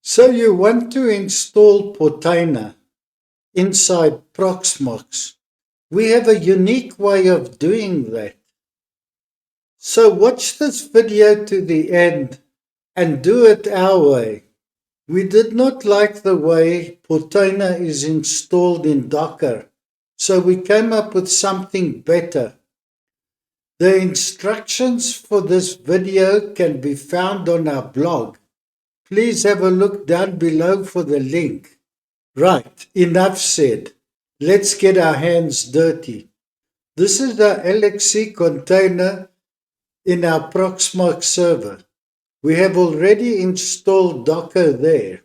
So you want to install Portainer inside Proxmox. We have a unique way of doing that. So watch this video to the end and do it our way. We did not like the way Portainer is installed in Docker, so we came up with something better. The instructions for this video can be found on our blog. Please have a look down below for the link. Right, enough said. Let's get our hands dirty. This is the LXC container in our Proxmox server. We have already installed Docker there.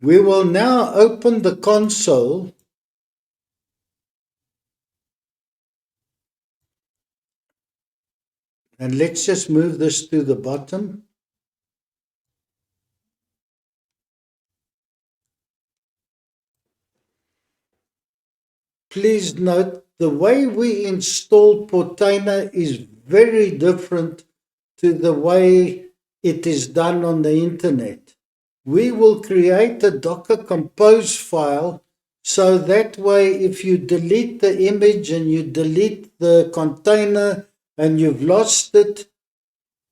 We will now open the console and let's just move this to the bottom. Please note the way we install Portainer is very different to the way it is done on the internet. We will create a Docker Compose file so that way if you delete the image and you delete the container and you've lost it,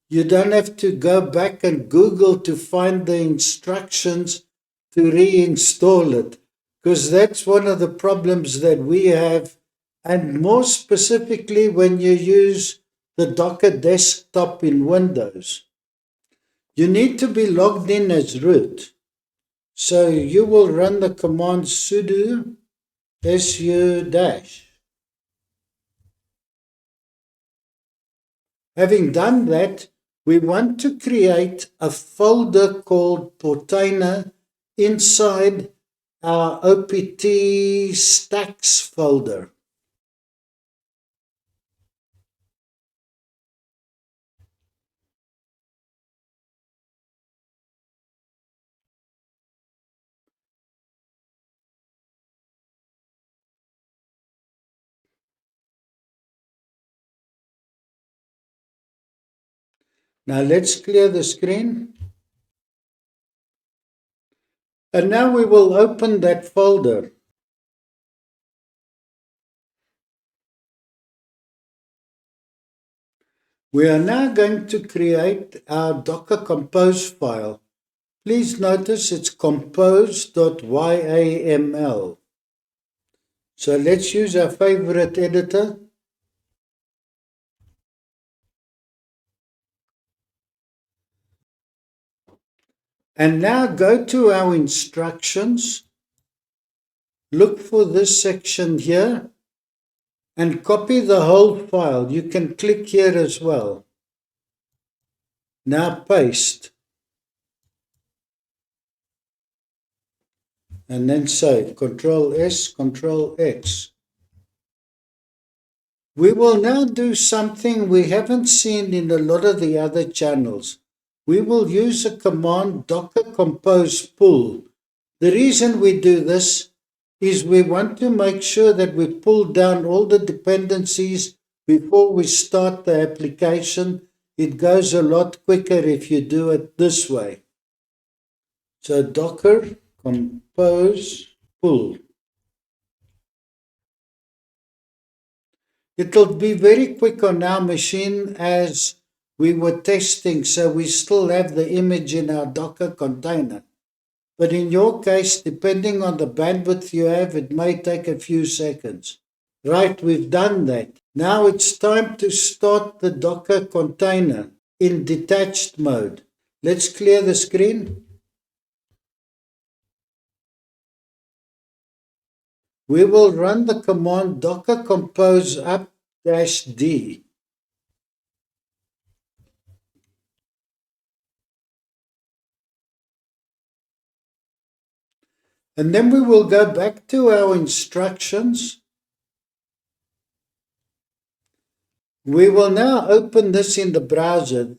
you don't have to go back and Google to find the instructions to reinstall it, because that's one of the problems that we have, and more specifically when you use the Docker desktop in Windows. You need to be logged in as root. So you will run the command sudo su-. Having done that, we want to create a folder called Portainer inside our OPT stacks folder. Now let's clear the screen. And now we will open that folder. We are now going to create our Docker Compose file. Please notice it's compose.yaml. So let's use our favorite editor. And now go to our instructions, look for this section here, and copy the whole file. You can click here as well. Now paste. And then save. Control S, Control X. We will now do something we haven't seen in a lot of the other channels. We will use a command docker compose pull. The reason we do this is we want to make sure that we pull down all the dependencies before we start the application. It goes a lot quicker if you do it this way. So docker compose pull. It'll be very quick on our machine as we were testing, so we still have the image in our Docker container. But in your case, depending on the bandwidth you have, it may take a few seconds. Right, we've done that. Now it's time to start the Docker container in detached mode. Let's clear the screen. We will run the command docker compose up-d. And then we will go back to our instructions. We will now open this in the browser.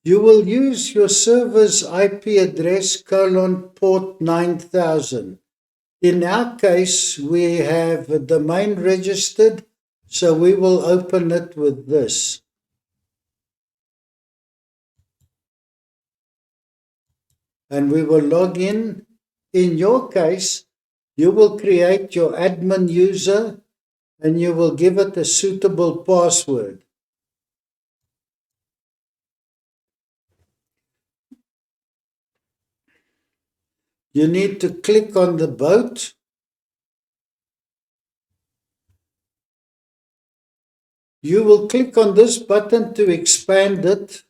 You will use your server's IP address :port 9000. In our case, we have a domain registered, so we will open it with this. and we will log in. In your case, you will create your admin user and you will give it a suitable password. You need to click on the boat. You will click on this button to expand it.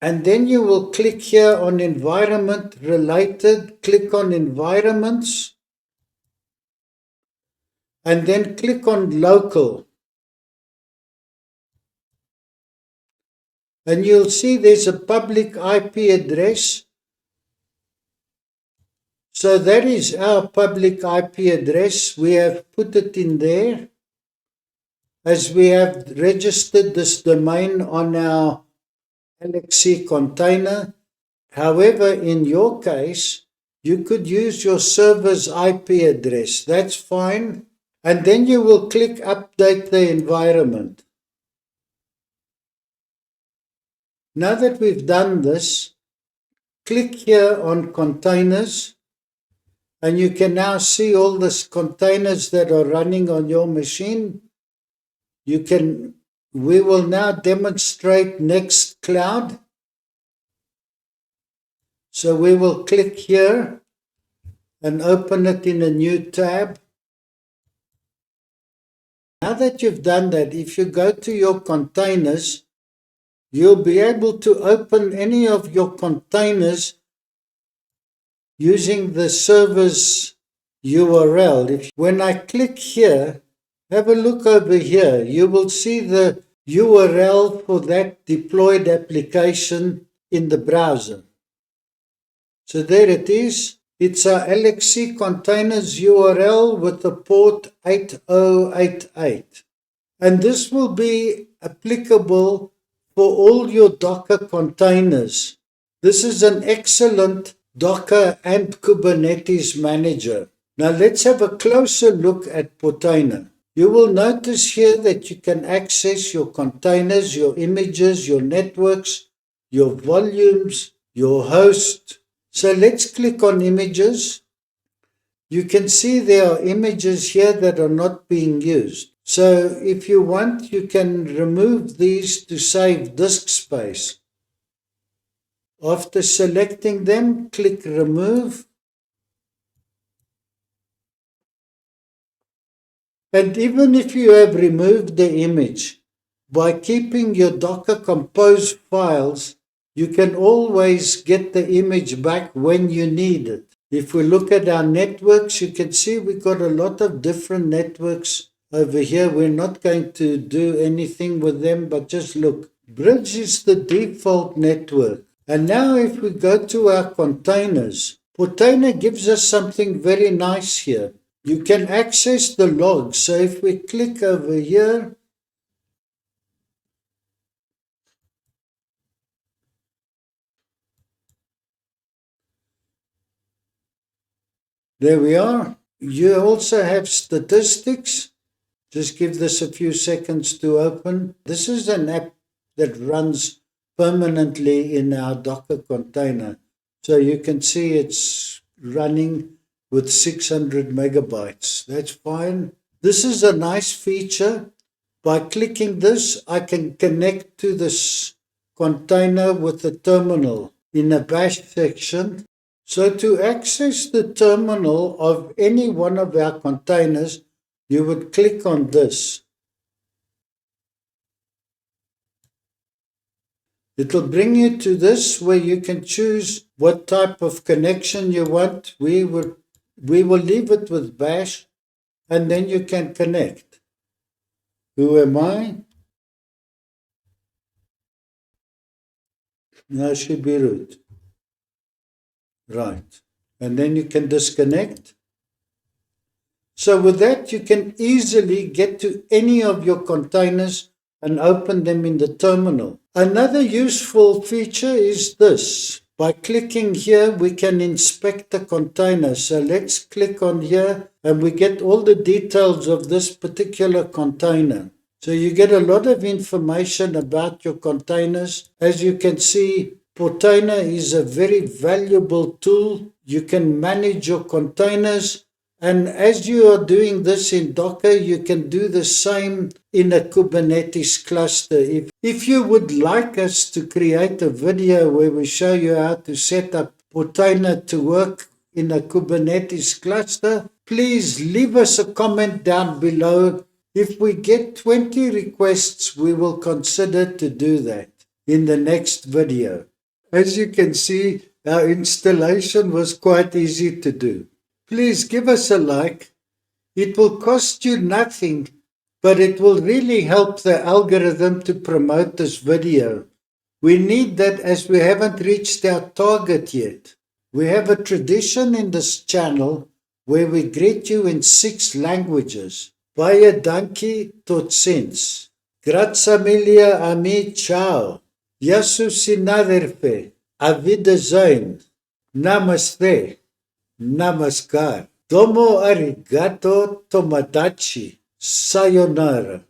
And then you will click here on environment related, click on environments, and then click on local. And you'll see there's a public IP address. So that is our public IP address. We have put it in there as we have registered this domain on our LXC container. However, in your case, you could use your server's IP address. That's fine. And then you will click update the environment. Now that we've done this, click here on containers. And you can now see all the containers that are running on your machine. We will now demonstrate Nextcloud. So we will click here and open it in a new tab. Now that you've done that, if you go to your containers, you'll be able to open any of your containers using the server's URL. When I click here, have a look over here. You will see the URL for that deployed application in the browser. So there it is. It's our LXC containers URL with the port 8088. And this will be applicable for all your Docker containers. This is an excellent Docker and Kubernetes manager. Now let's have a closer look at Portainer. You will notice here that you can access your containers, your images, your networks, your volumes, your host. So let's click on images. You can see there are images here that are not being used. So if you want, you can remove these to save disk space. After selecting them, click remove. And even if you have removed the image, by keeping your Docker Compose files, you can always get the image back when you need it. If we look at our networks, you can see we've got a lot of different networks over here. We're not going to do anything with them, but just look. Bridge is the default network. And now if we go to our containers, Portainer gives us something very nice here. You can access the logs. So if we click over here, there we are. You also have statistics. Just give this a few seconds to open. This is an app that runs permanently in our Docker container. So you can see it's running with 600 megabytes. That's fine. This is a nice feature. By clicking this, I can connect to this container with the terminal in a bash section. So to access the terminal of any one of our containers, you would click on this. It will bring you to this where you can choose what type of connection you want. We will leave it with bash, and then you can connect. Who am I? Now should be root. Right. And then you can disconnect. So with that, you can easily get to any of your containers and open them in the terminal. Another useful feature is this. By clicking here, we can inspect the container. So let's click on here and we get all the details of this particular container. So you get a lot of information about your containers. As you can see, Portainer is a very valuable tool. You can manage your containers. And as you are doing this in Docker, you can do the same in a Kubernetes cluster. If you would like us to create a video where we show you how to set up Portainer to work in a Kubernetes cluster, please leave us a comment down below. If we get 20 requests, we will consider to do that in the next video. As you can see, our installation was quite easy to do. Please give us a like. It will cost you nothing, but it will really help the algorithm to promote this video. We need that as we haven't reached our target yet. We have a tradition in this channel where we greet you in 6 languages. Baie dankie, tot ziens. Grazie ami, ciao. Yasu sinaderfe, Wiedersehen. Namaste. Namaskar. Domo arigato, tomodachi. Sayonara.